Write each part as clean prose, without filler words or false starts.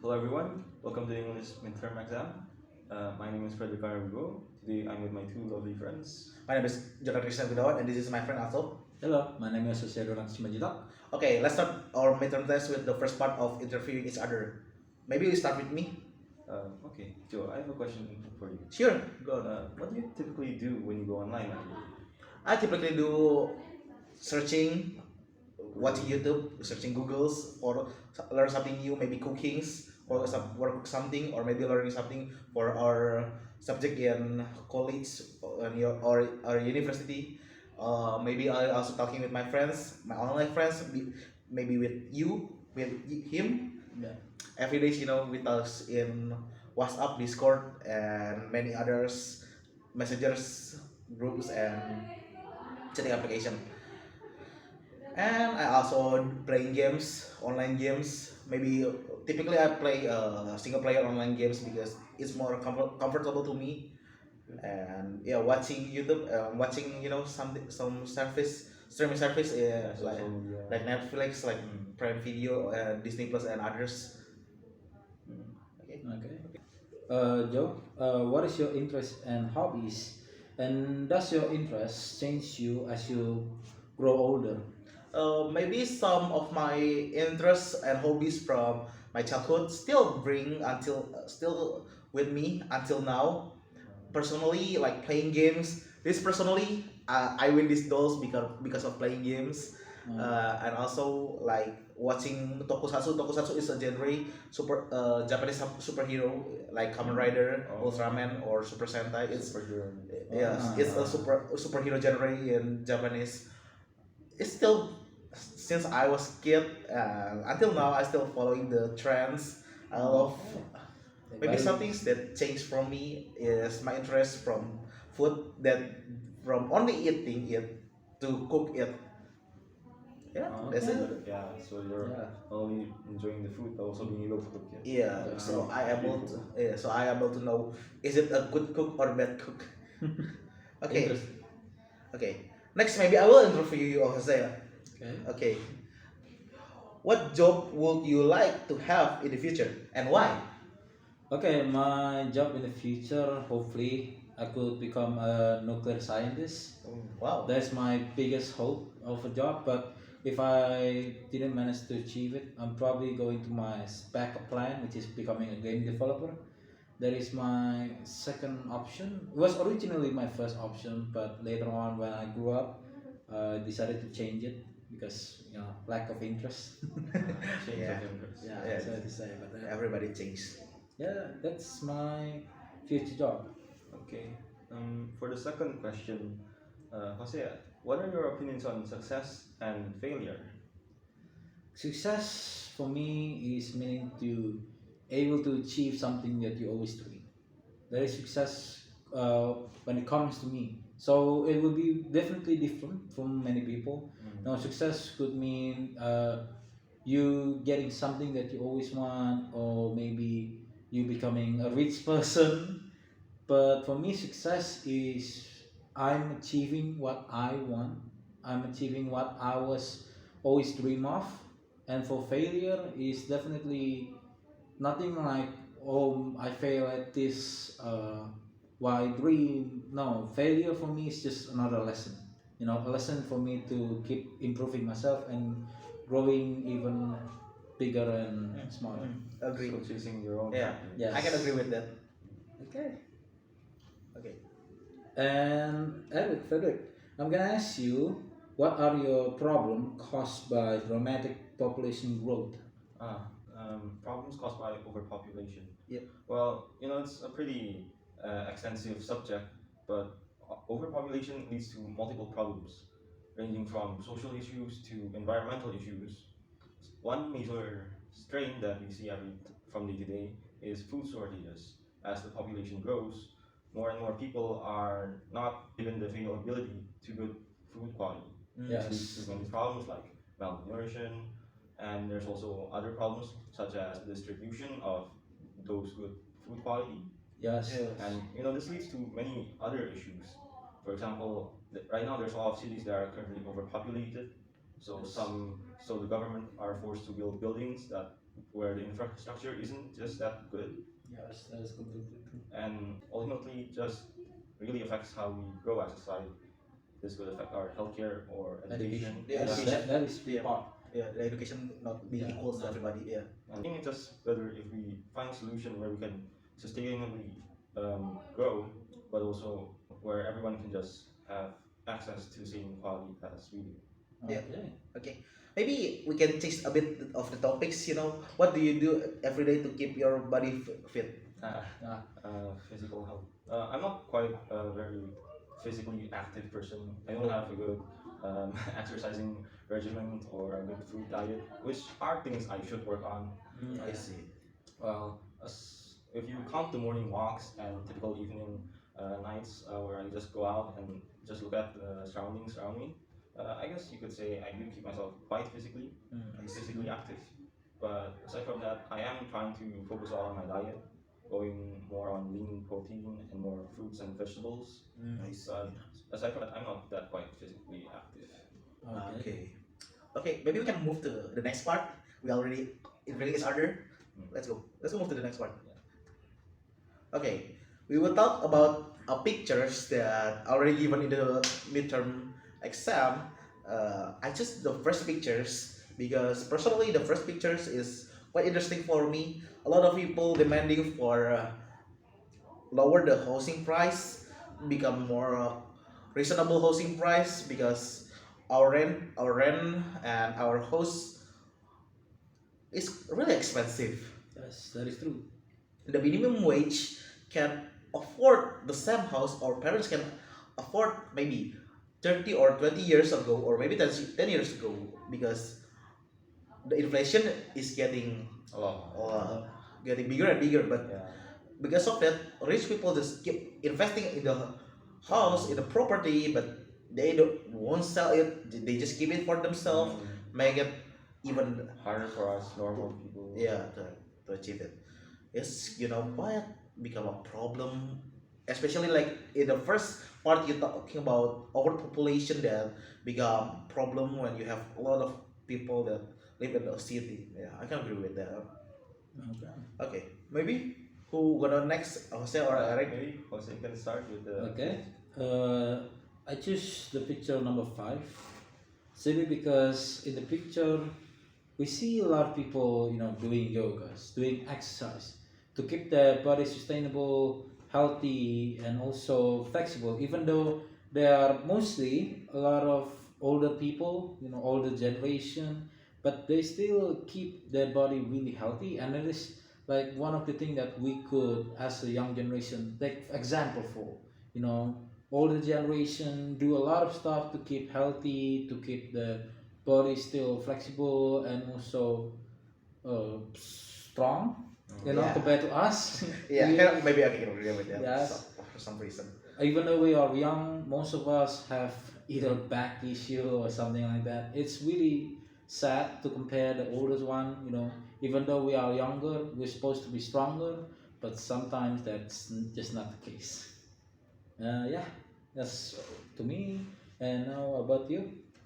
Hello everyone, welcome to the English midterm exam. My name is Frederick Garner. Today I'm with my two lovely friends. My name is Gunawan, and this is my friend also. Hello, my name is Hosea Simanjuntak. Okay, let's start our midterm test with the first part of interviewing each other. Maybe we start with me. Okay, Joe, I have a question for you. Sure, go on. What do you typically do when you go online? I typically do searching, watching YouTube, searching Googles, or learn something new, maybe cookings, or work something, or maybe learning something for our subject in college or university. Maybe I also talking with my friends, my online friends, maybe with you, with him. Yeah. Every day, with us in WhatsApp, Discord, and many others messengers groups and chatting application. And I also playing games, online games. Maybe typically I play single player online games because it's more comfortable to me. And yeah, watching YouTube, watching some service streaming service, like Netflix, like Prime Video, Disney Plus, and others. Okay. Okay. Joe, what is your interest and hobbies? And does your interest change you as you grow older? Maybe some of my interests and hobbies from my childhood still with me until now. Personally, like playing games. I win these dolls because of playing games. And also like watching tokusatsu. Tokusatsu is a genre Japanese superhero like Kamen Rider, Ultraman, or Super Sentai. It's it's a superhero genre in Japanese. It's still, since I was kid, until now I still following the trends. I love. Maybe some things that changed from me is my interest from food, that from only eating it to cook it. Yeah, that's it. Yeah, so you're only enjoying the food, but also being able to cook it. Yeah, so I able to know, is it a good cook or bad cook. Okay. Interesting. Okay. Next, maybe I will interview you, Hosea. Okay. Okay. What job would you like to have in the future and why? Okay, my job in the future, hopefully, I could become a nuclear scientist. Wow. That's my biggest hope of a job. But if I didn't manage to achieve it, I'm probably going to my backup plan, which is becoming a game developer. That is my second option. It was originally my first option, but later on when I grew up, I decided to change it because lack of interest. Change Yeah. of interest. Yeah, Yeah. that's what I decided. But Everybody changes. yeah, that's my future job. Okay. For the second question, Hosea, what are your opinions on success and failure? Success for me is meaning to able to achieve something that you always dream. That is success when it comes to me. So it will be definitely different from many people. Now, success could mean you getting something that you always want, or maybe you becoming a rich person. But for me, success is I'm achieving what I want. I'm achieving what I was always dream of. And for failure is definitely nothing like, oh, I fail at this, why dream. No, failure for me is just another lesson. A lesson for me to keep improving myself and growing even bigger and smaller. Agree. So choosing your own Yeah. path. Yes. I can agree with that. Okay. Okay. And Frederick, I'm gonna ask you, what are your problem caused by dramatic population growth? Problems caused by overpopulation. Yeah. Well, it's a pretty extensive subject, but overpopulation leads to multiple problems, ranging from social issues to environmental issues. One major strain that we see from day to day is food shortages. As the population grows, more and more people are not given the availability to good food quality. This leads to many problems like malnutrition, and there's also other problems such as distribution of those good food quality. Yes. And this leads to many other issues. For example, right now there's a lot of cities that are currently overpopulated. So the government are forced to build buildings that where the infrastructure isn't just that good, Yes, that is completely true. and ultimately just really affects how we grow as a society. This could affect our healthcare or education. Yeah, Yes, education. that is Yeah. part. Yeah, the education not being Yeah, equal to not- everybody. Yeah. I think it's just better if we find a solution where we can sustainably grow, but also where everyone can just have access to the same quality as we do. Yeah. Okay. Okay. Maybe we can change a bit of the topics. What do you do every day to keep your body fit? Physical health. I'm not quite a very physically active person. I don't have a good exercising regimen or a good food diet, which are things I should work on. I see. Well, if you count the morning walks and typical evening nights where I just go out and just look at the surroundings around me, I guess you could say I do keep myself quite I see. physically active. But aside from that, I am trying to focus all on my diet, going more on lean protein and more fruits and vegetables. I see. But aside from that, I'm not that quite physically active. Okay. Okay. Maybe we can move to the next part. We already in release order. Let's go. Let's move to the next part. Okay. We will talk about pictures that already given in the midterm exam. I chose the first pictures because personally the first pictures is quite interesting for me. A lot of people demanding for lower the housing price, become more reasonable housing price because our rent and our house is really expensive. Yes, that is true. The minimum wage can afford the same house, or parents can afford maybe 30 or 20 years ago, or maybe 10 years ago, because the inflation is getting A lot. getting bigger and bigger. But Yeah. because of that, rich people just keep investing in the house, in the property, but they won't sell it. They just keep it for themselves, make it even Harder for us normal people. to achieve it. Yes, why it become a problem, especially like in the first part you're talking about overpopulation that become problem when you have a lot of people that live in the city. Yeah, I can agree with that. Okay. Okay, maybe who gonna next, Jose or Eric? Maybe Jose can start with the. Okay. I choose the picture number 5 simply because in the picture we see a lot of people, doing yogas, doing exercise to keep their body sustainable, healthy, and also flexible. Even though they are mostly a lot of older people, older generation, but they still keep their body really healthy, and it is like one of the things that we could, as a young generation, take example for. Older generation do a lot of stuff to keep healthy, to keep the body still flexible and also strong, Yeah. compared to us. Yeah, We- maybe I can agree with that. Yes. For some reason. Even though we are young, most of us have either back issue or something like that. It's really sad to compare the oldest one. Even though we are younger, we're supposed to be stronger, but sometimes that's just not the case. Yeah, that's to me. And now about you?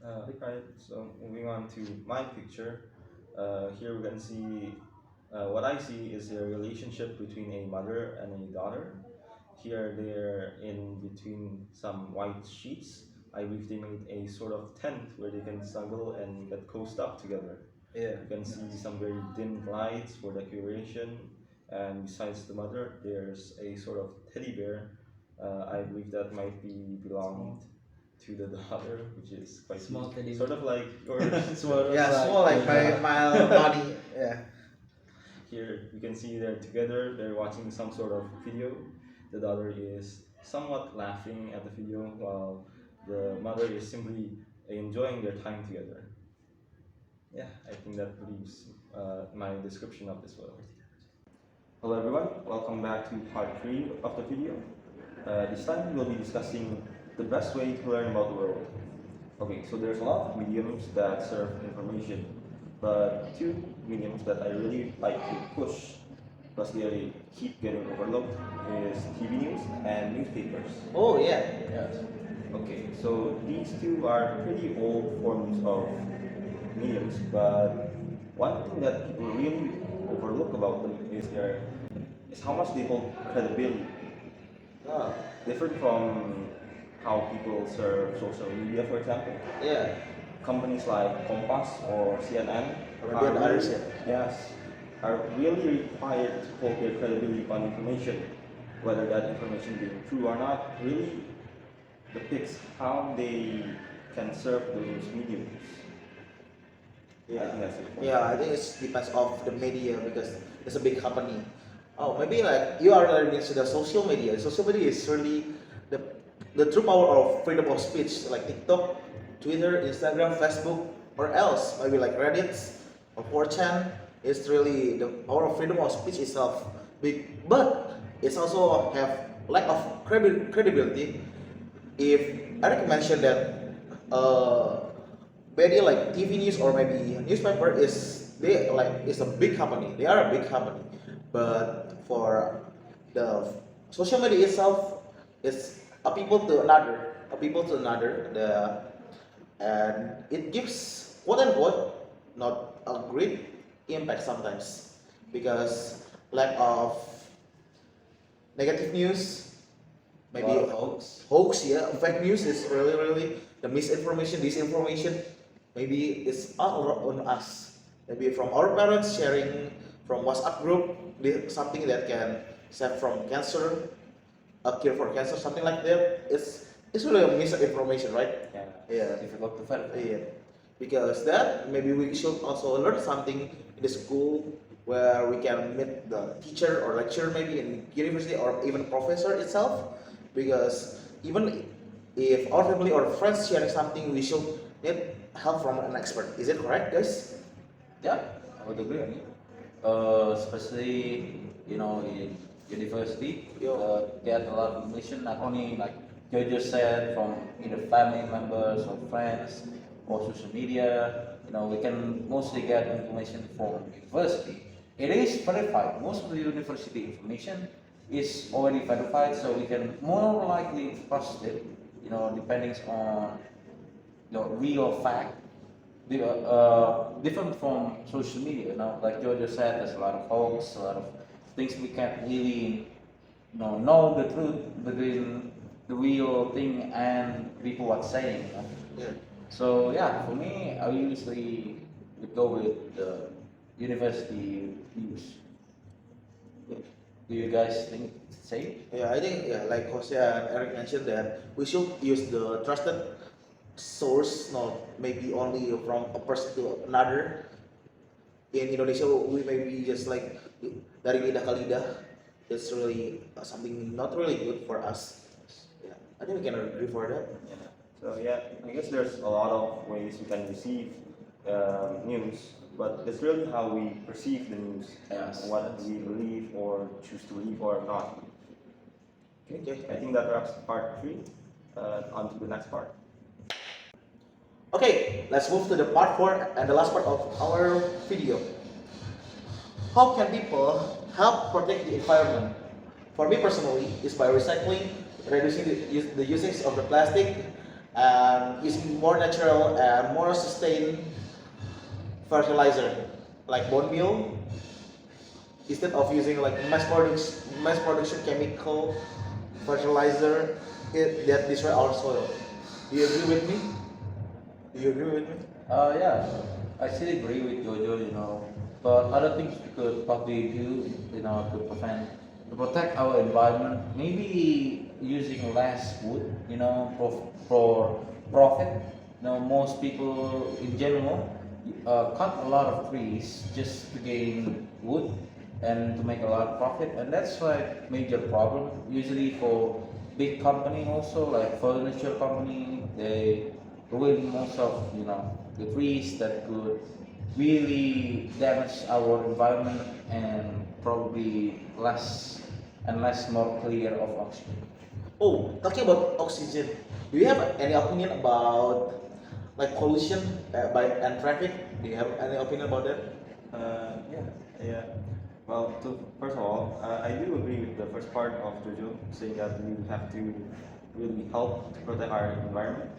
Right. So moving on to my picture, here we can see what I see is a relationship between a mother and a daughter. Here they're in between some white sheets. I believe they made a sort of tent where they can snuggle and get cozy up together. Yeah. You can see some very dim lights for decoration, and besides the mother, there's a sort of teddy bear. I believe that might be belonged to the daughter, which is quite Small cute. teddy Sort of like yours. Sort of Yeah, like- small like my body. Yeah. Here you can see they're together, they're watching some sort of video. The daughter is somewhat laughing at the video while the mother is simply enjoying their time together. Yeah, I think that leaves my description of this world. Hello everyone, welcome back to part 3 of the video. This time we'll be discussing the best way to learn about the world. Okay, so there's a lot of mediums that serve information, but 2 mediums that I really like to push because they keep getting overlooked is TV news and newspapers. Oh yeah. Yes. Okay, so these 2 are pretty old forms of mediums, but one thing that people really overlook about them is how much they hold credibility. Ah, Different from how people serve social media, for example. yeah. Companies like Kompas or CNN Or maybe are others, really, yes, are really required to hold their credibility on information, whether that information being true or not, really depicts how they can serve those mediums. I think that's it. Yeah, I think it depends of the media because it's a big company. Oh, maybe like you are learning into the social media. Social media is really the the true power of freedom of speech, like TikTok, Twitter, Instagram, Facebook, or else maybe like Reddit or 4chan. It's really the power of freedom of speech itself. Big, but it's also have lack of credibility. If Eric mentioned that media like TV news or maybe newspaper is a big company. They are a big company, but for the social media itself, it's a people to another. And it gives quote unquote not a great impact sometimes because lack of negative news, maybe Lot of hoax. yeah, fake news is really the misinformation, disinformation. Maybe it's all on us. Maybe from our parents sharing from WhatsApp group something that can save from cancer, a cure for cancer, something like that. It's really a misinformation, right? Yeah. Yeah. Difficult to verify. Yeah, because that maybe we should also learn something in the school where we can meet the teacher or lecturer maybe in university or even professor itself. Because even if our family or friends sharing something, we should need help from an expert. Is it correct, guys? Yeah, I would agree on it. Especially in university, get a lot of information not only like Jojo said from either family members or friends or social media. We can mostly get information from university. It is verified. Most of the university information is already verified, so we can more likely trust it. Depending on the real fact different from social media. Like Jojo said, there's a lot of hoax, a lot of things we can't really know the truth between the real thing and people are saying. Yeah. So yeah, for me, I usually would go with the university news. Do you guys think it's the same? Yeah, I think like Hosea and Eric mentioned that we should use the trusted source, not maybe only from a person to another. In Indonesia, we maybe just like dari lidah ke lidah. It's really something not really good for us. Yeah, I think we can agree for that. Yeah. So yeah, I guess there's a lot of ways we can receive news, but it's really how we perceive the news, Yes. what we believe or choose to believe or not. Okay. I think that wraps part 3. On to the next part. Okay, let's move to the part 4 and the last part of our video. How can people help protect the environment? For me personally, is by recycling, reducing the usage of the plastic, and using more natural and more sustained fertilizer, like bone meal, instead of using like mass production chemical fertilizer that destroy our soil. Do you agree with me? Do you agree with me? Yeah, I still agree with Jojo. But other things we could probably do, to protect our environment. Maybe using less wood, for profit. Most people in general cut a lot of trees just to gain wood and to make a lot of profit, and that's like major problem. Usually for big company also like furniture company, they ruin most of the trees that could really damage our environment and probably less and less more clear of oxygen. Oh, talking about oxygen, do you have any opinion about like pollution by and traffic? Do you have any opinion about that? Yeah. Well, first of all, I do agree with the first part of Jojo, saying that we have to really help to protect our environment.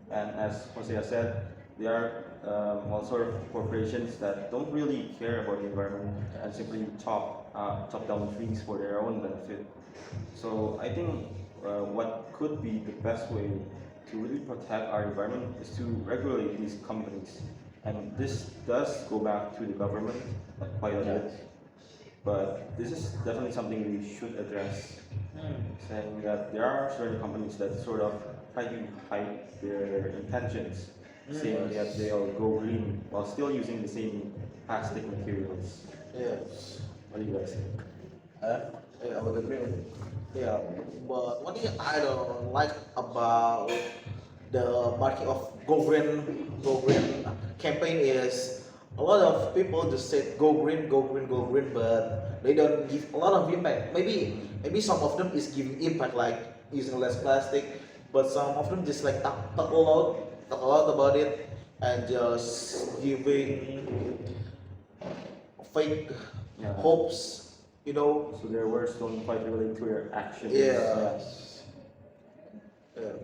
And as Hosea said, there are all sort of corporations that don't really care about the environment and simply chop down trees for their own benefit. So I think what could be the best way to really protect our environment is to regulate these companies. And this does go back to the government quite a bit. But this is definitely something we should address, saying that there are certain companies that sort of try to hide their intentions, saying that they'll go green while still using the same plastic materials. Yes. What do you guys think? Yeah, I would agree with you. Yeah, but one thing I don't like about the marketing of go green campaign is a lot of people just say go green, go green, go green, but they don't give a lot of impact. Maybe some of them is giving impact like using less plastic, but some of them just like talk a lot about it and just giving fake Yeah. hopes, you know. So their words don't quite relate to their actions. Yeah. Yeah.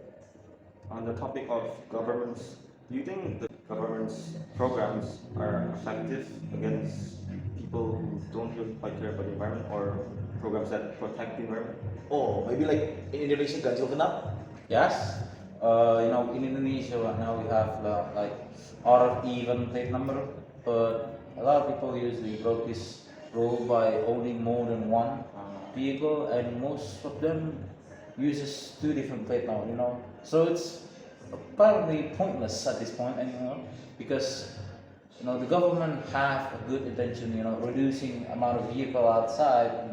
On the topic of governments, do you think the government's programs are effective against people who don't really quite care about the environment, or programs that protect the environment? Oh, maybe like in Indonesia ganjil genap. Yes. In Indonesia right now we have like odd even plate number, but a lot of people usually broke this rule by owning more than one vehicle, and most of them uses two different plate now. So it's apparently pointless at this point anymore because the government have a good intention, reducing amount of vehicle outside,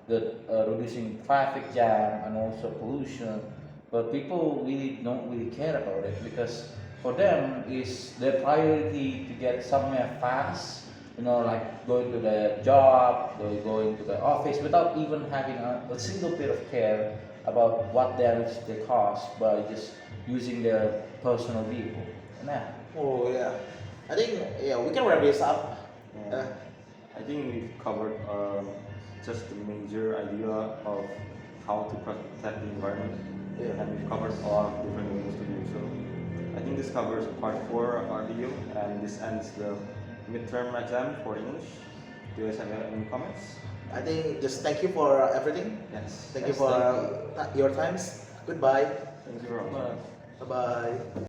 reducing traffic jam and also pollution, but people don't really care about it because for them is their priority to get somewhere fast, like going to their job, going to the office without even having a single bit of care about what damage they cause by just using their personal vehicle. Nah. Oh yeah, I think we can wrap this up. Yeah. I think we've covered just the major idea of how to protect the environment, and we've covered a lot of different ways to do so. I think this covers part 4 of our video, and this ends the midterm exam for English. Do you guys have any comments? I think just thank you for everything. Yes. Thank you for your times. Goodbye. Thank you very much. Bye bye.